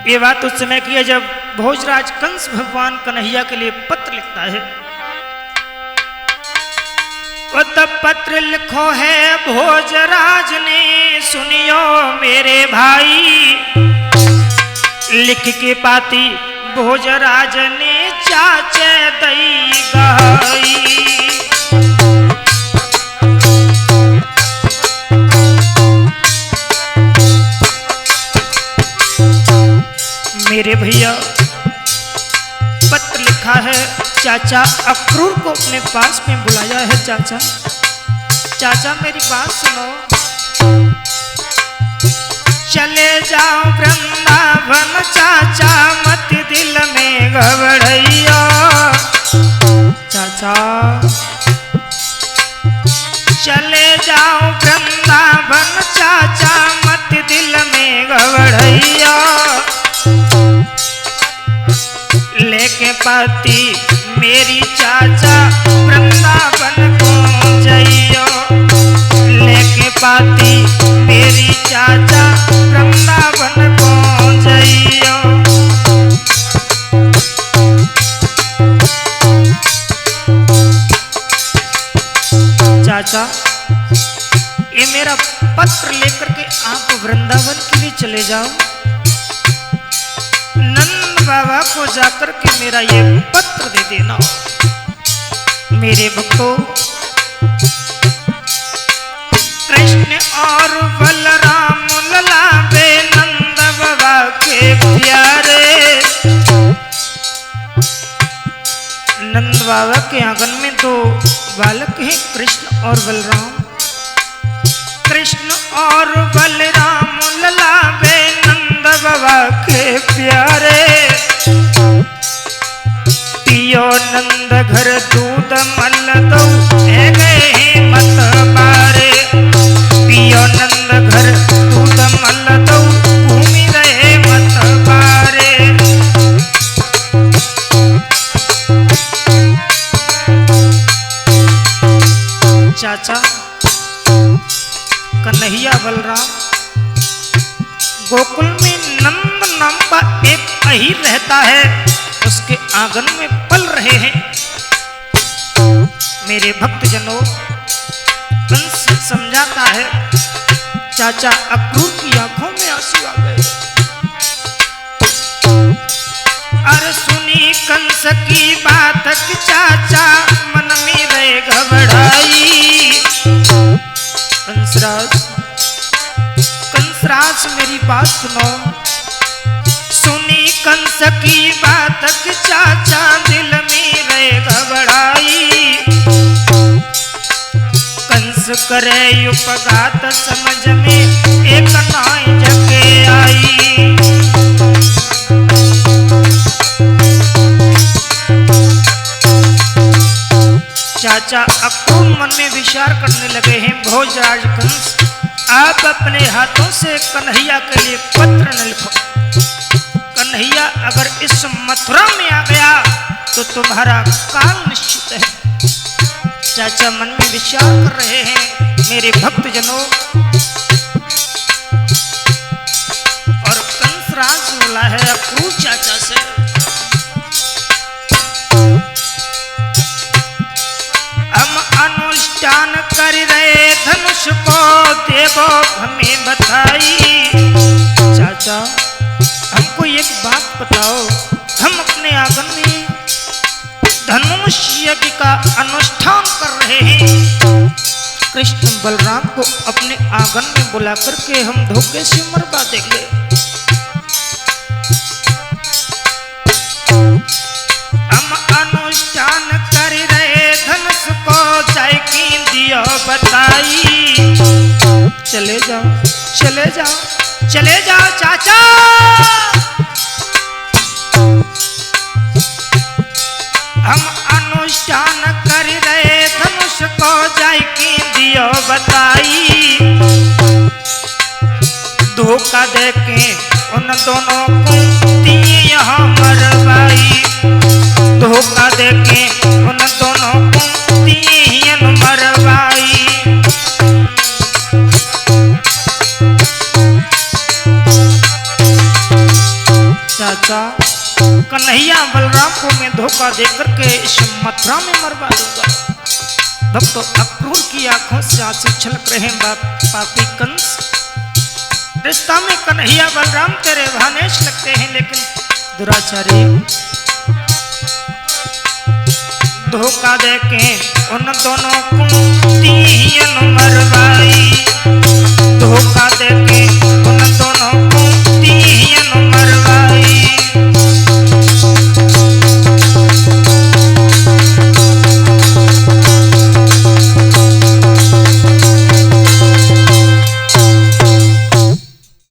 ये बात उस समय की है जब भोजराज कंस भगवान कन्हैया के लिए पत्र लिखता है। वो तब पत्र लिखो है भोजराज ने, सुनियो मेरे भाई। लिख के पाती भोजराज ने चाचे दई गई। मेरे भैया पत्र लिखा है, चाचा अक्रूर को अपने पास में बुलाया है। चाचा चाचा मेरी बात सुनो, चले जाओ वृंदावन चाचा, मत दिल में घबराइयो। चाचा चले जाओ वृंदावन चाचा, मत दिल में घबराइयो। लेके पाती मेरी चाचा वृंदावन को जाइयो। लेके पाती मेरी चाचा वृंदावन को जाइयो। चाचा ये मेरा पत्र लेकर के आप वृंदावन के लिए चले जाओ। नंद बाबा को जाकर के मेरा ये पत्र दे देना। मेरे भक्तों, कृष्ण और बलराम ललावे नंद बाबा के प्यारे। नंद बाबा के आंगन में दो बालक हैं, कृष्ण और बलराम। कृष्ण और बलराम ललावे नंद बाबा के प्यारे। पियो नंद घर दूध मल दो, गए मत बारे। पियो नंद घर दूध मल दो, घूमी रहे मत बारे। चाचा कन्हैया बलराम गोकुल में नंद नाम का एक अहीर रहता है, उसके आंगन में पल रहे हैं। मेरे भक्तजनों, कंस समझाता है। चाचा अक्रूर की आंखों में आंसू आ गए। अरे सुनी कंस की बात कि चाचा मन में रहे घबराई। कंसराज मेरी बात सुनो। सुनी कंस की बात कि चाचा दिल में रहे घबराई। कंस करे उपघात समझ में एक नाई जगे आई। चाचा अक्रूर मन में विचार करने लगे हैं, भोजराज कंस आप अपने हाथों से कन्हैया के लिए पत्र न लिखो। कन्हैया अगर इस मथुरा में आ गया तो तुम्हारा काल निश्चित है। चाचा मन में विचार कर रहे हैं। मेरे भक्तजनों, और कंसराज बोला है अक्रूर चाचा से, अनुष्ठान कर रहे धनुष को देवो हमें बताई। चाचा हमको एक बात बताओ, हम अपने आंगन में धनुष यज्ञ का अनुष्ठान कर रहे हैं। कृष्ण बलराम को अपने आंगन में बुला करके हम धोखे से मरवा देंगे। हम अनुष्ठान कर रहे धनुष को जाय की दियो बताई। चले जाओ चले जाओ चले जाओ चाचा। हम अनुष्ठान कर रहे धनुष को जाय की दियो बताई। धोखा देके उन दोनों को दिए यहाँ मरवाई। धोखा देके उन दोनों को दिए मरवाई। चाचा कन्हैया बलराम को मैं धोखा देकर के इस मथुरा में मरवा दूंगा। भक्तों अक्रूर की आंखों से आंसू छलक रहे पापी कंस। रिश्ता में कन्हैया बलराम तेरे भानेश लगते हैं, लेकिन दुराचारी धोखा देके उन दोनों कुंतियन मरवाई, धोखा देके